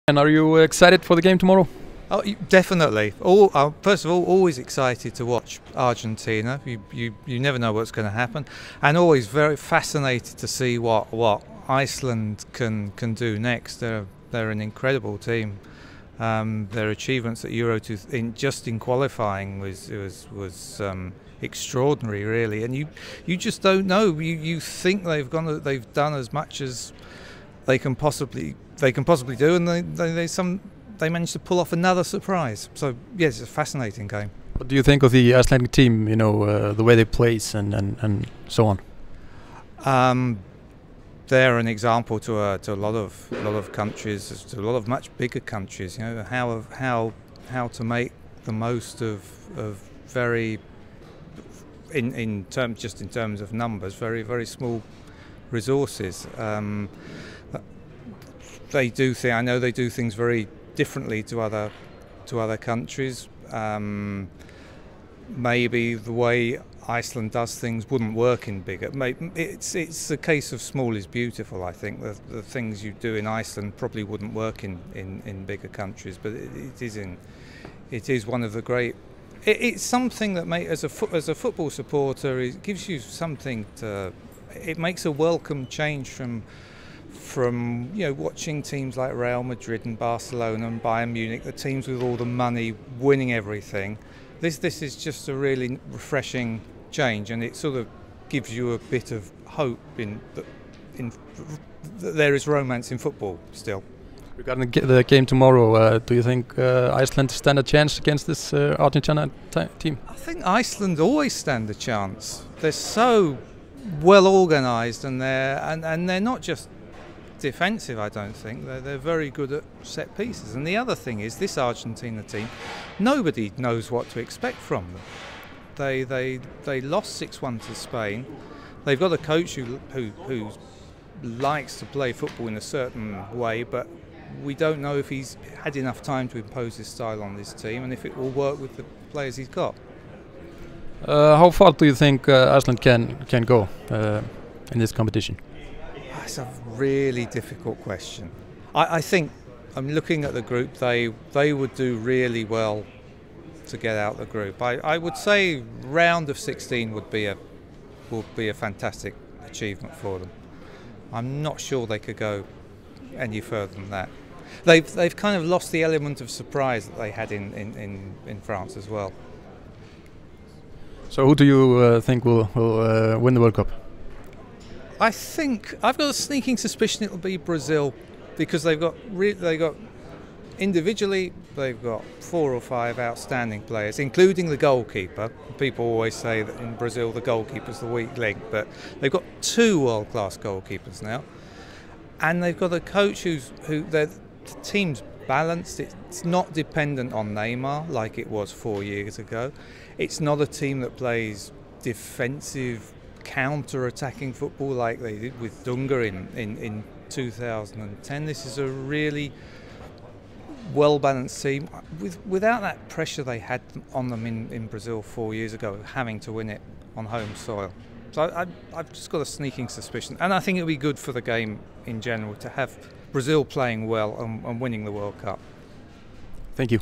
And are you excited for the game tomorrow? Oh, definitely. First of all, always excited to watch Argentina. You never know what's going to happen, and always very fascinated to see what Iceland can do next. They're an incredible team. Their achievements at Euro in qualifying was extraordinary, really. And you just don't know. You think they've done as much as they can possibly do, and they managed to pull off another surprise. So yes, it's a fascinating game. What do you think of the Icelandic team? You know, the way they play and so on. They're an example to a lot of countries, to a lot of much bigger countries. You know how to make the most of very in terms of numbers, very small resources. I know they do things very differently to other countries. Maybe the way Iceland does things wouldn't work in bigger. It's a case of small is beautiful. I think the things you do in Iceland probably wouldn't work in bigger countries, but it is one of the great. It's something that as a football supporter, it gives you something to. It makes a welcome change from watching teams like Real Madrid and Barcelona and Bayern Munich, the teams with all the money winning everything. This is just a really refreshing change, and it sort of gives you a bit of hope that there is romance in football still. Regarding the game tomorrow, do you think Iceland stand a chance against this Argentina team? I think Iceland always stand a chance. They're so well organised, and they're not just defensive. I don't think they're very good at set pieces. And the other thing is, this Argentina team, nobody knows what to expect from them. They lost 6-1 to Spain. They've got a coach who likes to play football in a certain way, but we don't know if he's had enough time to impose his style on this team and if it will work with the players he's got. How far do you think Iceland can go in this competition? That's a really difficult question. I think, I'm looking at the group, they would do really well to get out the group. I would say round of 16 would be a fantastic achievement for them. I'm not sure they could go any further than that. They've kind of lost the element of surprise that they had in France as well. So who do you think will win the World Cup? I think I've got a sneaking suspicion it'll be Brazil, because they've got individually they've got 4 or 5 outstanding players, including the goalkeeper. People always say that in Brazil the goalkeeper's the weak link, but they've got 2 world-class goalkeepers now, and they've got a coach who the team's balanced. It's not dependent on Neymar like it was 4 years ago. It's not a team that plays defensive, counter-attacking football like they did with Dunga in 2010. This is a really well-balanced team without that pressure they had on them in Brazil 4 years ago, having to win it on home soil. So I've just got a sneaking suspicion, and I think it'll be good for the game in general to have Brazil playing well and winning the World Cup. Thank you.